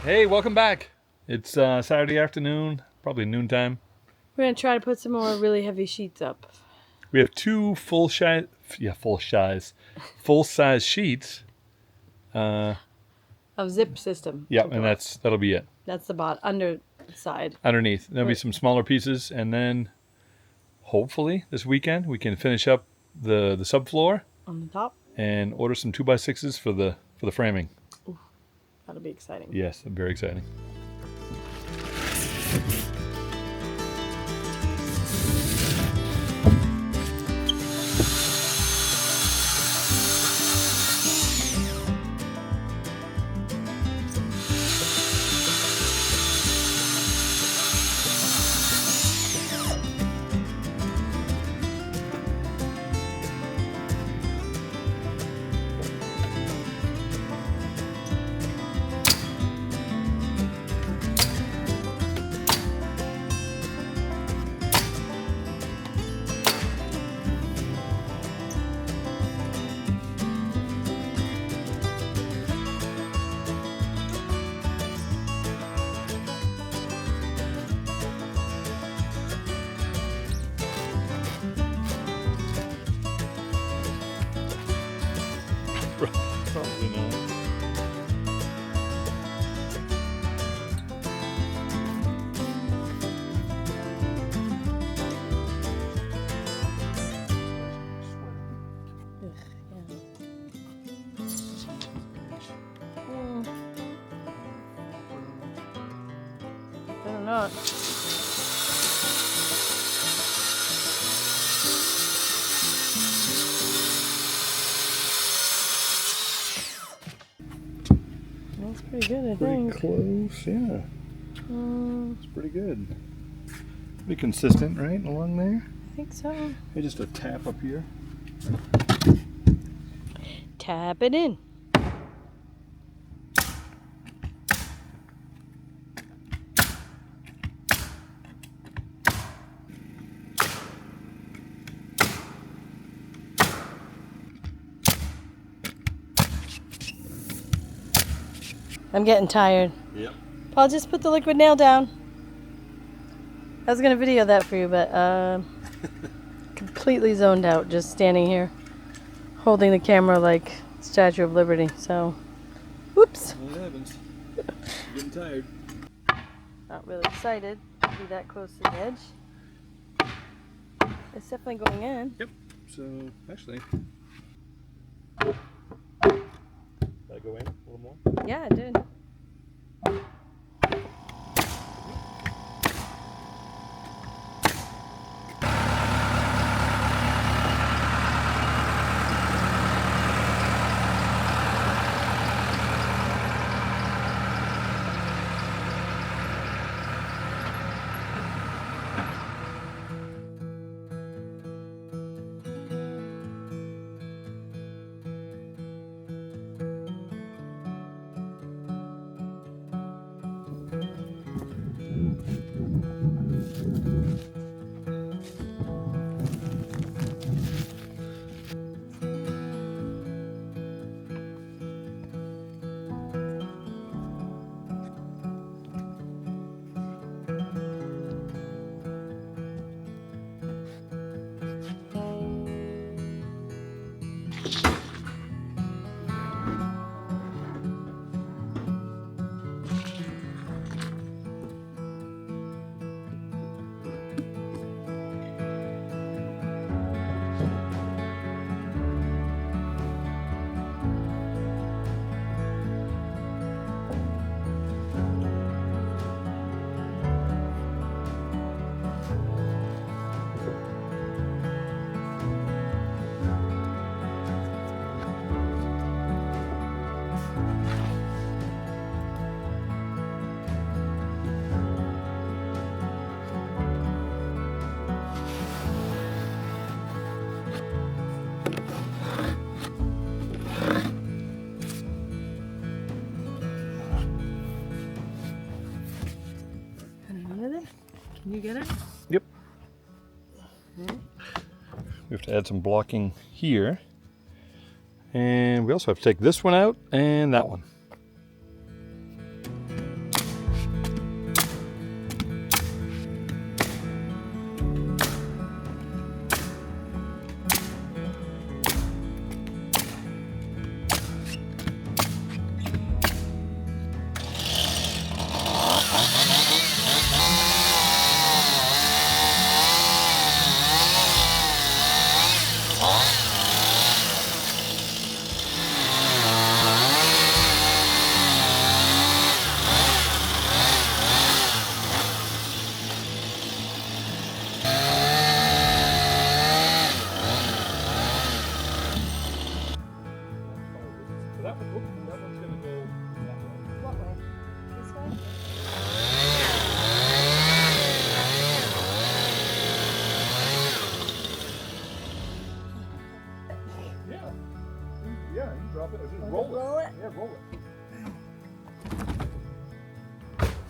Hey, welcome back. It's Saturday afternoon, probably noontime. We're going to try to put some more really heavy sheets up. We have two full-size sheets. Of zip system. Yeah, and that'll be it. That's the underside. Underneath. There'll be some smaller pieces, and then hopefully this weekend we can finish up the subfloor on the top and order some 2x6s for the framing. Ooh, that'll be exciting. Yes, very exciting. Probably not. Better not. That's pretty good, I think. Pretty close, yeah. It's pretty good. Pretty consistent, right, along there? I think so. Hey, just a tap up here. Tap it in. I'm getting tired. Yep. Paul, just put the liquid nail down. I was going to video that for you, but completely zoned out just standing here holding the camera like Statue of Liberty. So, whoops. What happens? I'm getting tired. Not really excited to be that close to the edge. It's definitely going in. Yep. So, actually, did I go in a little more? Yeah, it did. Can you get it? Yep. We have to add some blocking here. And we also have to take this one out and that one. drop it. Just roll it? Yeah, roll it.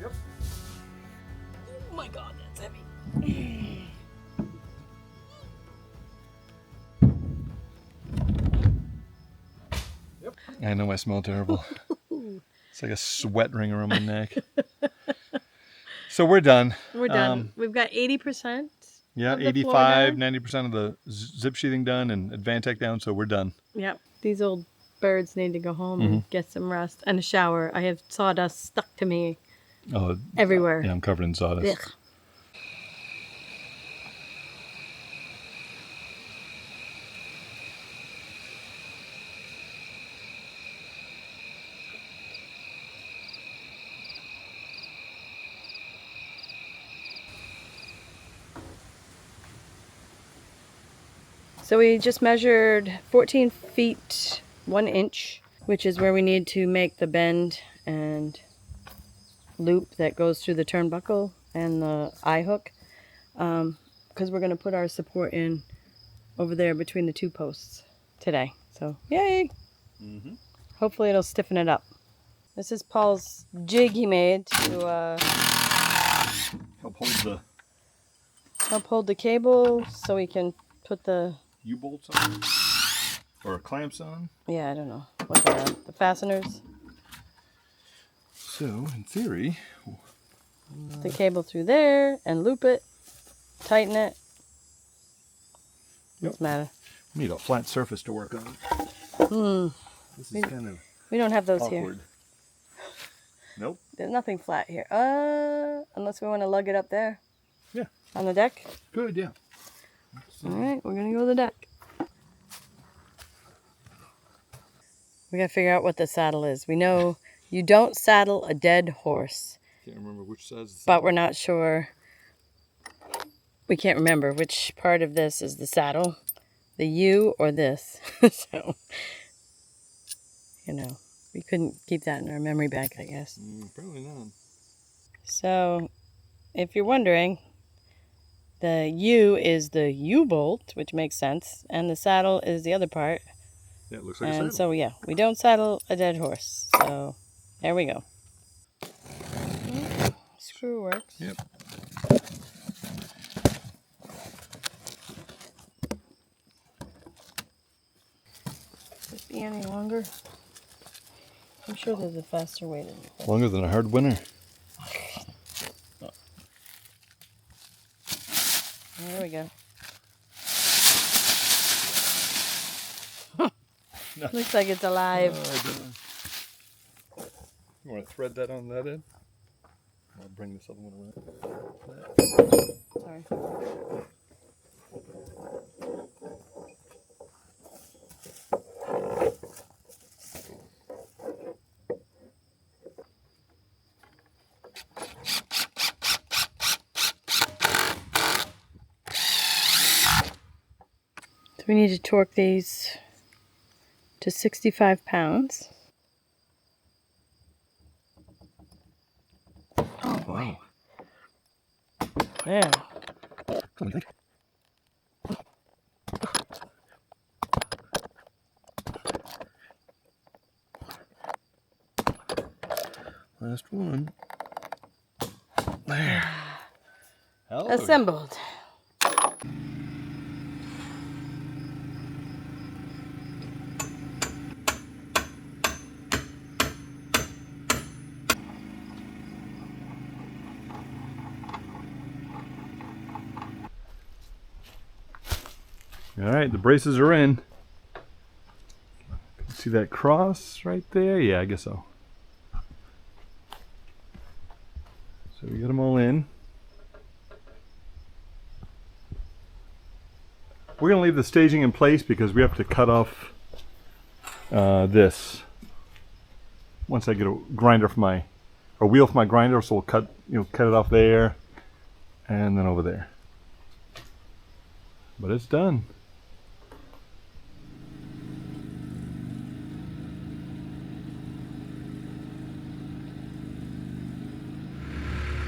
Yep. Oh my God, that's heavy. Yep. I know I smell terrible. It's like a sweat ring around my neck. So we're done. We're done. We've got 80%. Yeah, 85, 90% of the zip sheathing done and Advantek down, so we're done. Yep. These old birds need to go home and get some rest and a shower. I have sawdust stuck to me everywhere. Yeah, I'm covered in sawdust. Ugh. So we just measured 14 feet 1 inch, which is where we need to make the bend and loop that goes through the turnbuckle and the eye hook, because we're going to put our support in over there between the 2 posts today. So yay! Hopefully it'll stiffen it up. This is Paul's jig he made to help hold the cable so we can put the U-bolts on? Or clamps on? Yeah, I don't know what they are. The fasteners. So, in theory, the cable through there and loop it, tighten it. Doesn't matter. We need a flat surface to work on. This is kind of we don't have those awkward. Here. Nope. There's nothing flat here. Unless we want to lug it up there. Yeah. On the deck? Good, yeah. All right, we're going to go to the deck. We got to figure out what the saddle is. We know you don't saddle a dead horse. Can't remember which side is the but we're not sure. We can't remember which part of this is the saddle, the U or this. So, you know, we couldn't keep that in our memory bank, I guess. Probably not. So, if you're wondering, the U is the U-bolt, which makes sense, and the saddle is the other part. Yeah, it looks like a saddle. And so, yeah, we don't saddle a dead horse. So, there we go. Screw works. Yep. Could it be any longer? I'm sure there's a faster way than that. Longer than a hard winter. There we go. No. Looks like it's alive. You want to thread that on that end? I'll bring this other one around. Sorry. So we need to torque these to 65 pounds. Oh, wow. Yeah. Last one. There. Hello. Assembled. All right, the braces are in. See that cross right there? Yeah, I guess so. So we got them all in. We're going to leave the staging in place because we have to cut off this. Once I get a grinder for a wheel for my grinder, so we'll cut it off there and then over there. But it's done.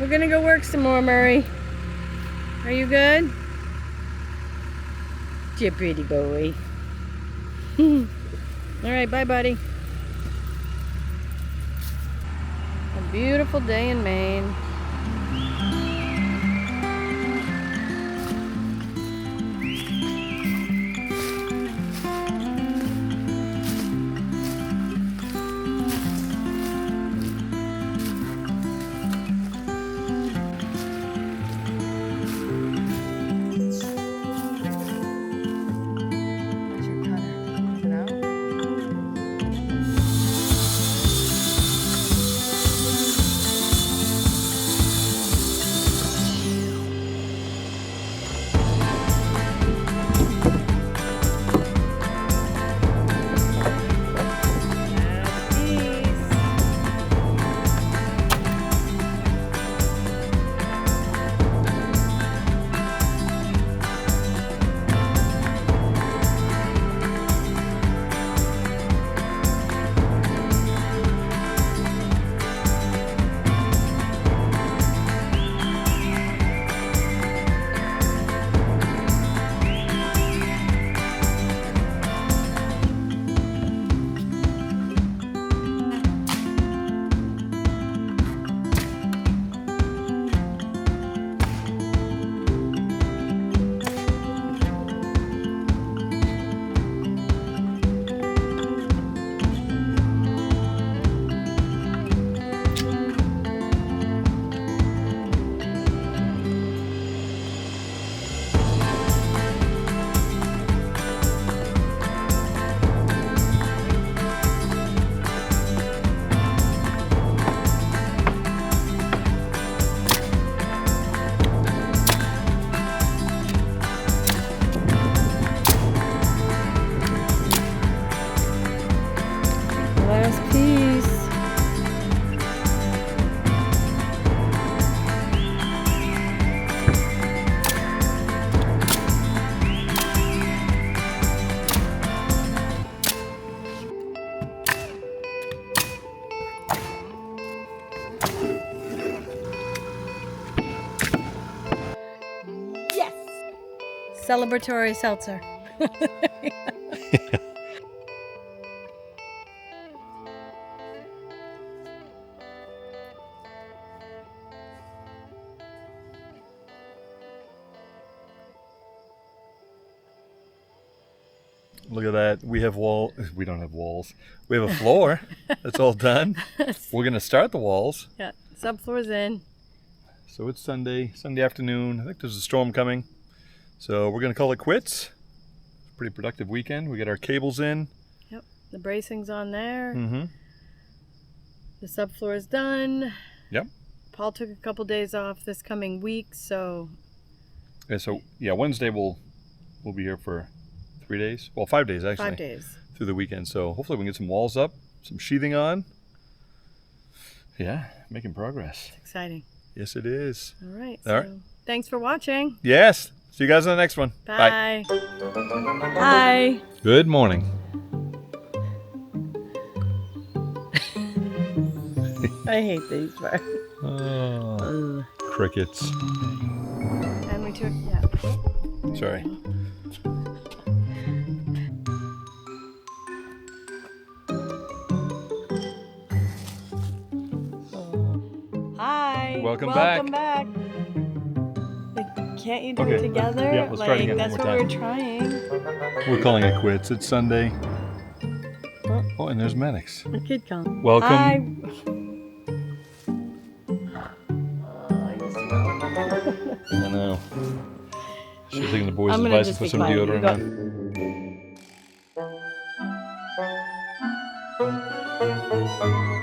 We're gonna go work some more, Murray. Are you good? You pretty boy. All right, bye, buddy. A beautiful day in Maine. Last piece. Yes! Celebratory seltzer. Look at that. We have we don't have walls. We have a floor. That's all done. We're gonna start the walls. Yeah, subfloor's in. So it's Sunday afternoon. I think there's a storm coming. So we're gonna call it quits. Pretty productive weekend. We got our cables in. Yep, the bracing's on there. Mm-hmm. The subfloor is done. Yep. Paul took a couple days off this coming week, so. Yeah, so yeah, Wednesday we'll be here for 3 days. Well, 5 days actually. 5 days. Through the weekend. So hopefully we can get some walls up, some sheathing on. Yeah, making progress. It's exciting. Yes, it is. All right. All right. Thanks for watching. Yes. See you guys in the next one. Bye. Hi. Good morning. I hate these parts. Oh, crickets. And we took, yeah. Sorry. Hi. Welcome back. Like, can't you do it together? Yeah, let's try it again. That's One what more we're trying. We're calling it quits. It's Sunday. Oh, Oh, and there's Maddox. the kid come. Welcome. Hi. I know. Should have taken the boys' I'm gonna advice and just put be some quiet. You deodorant go. on.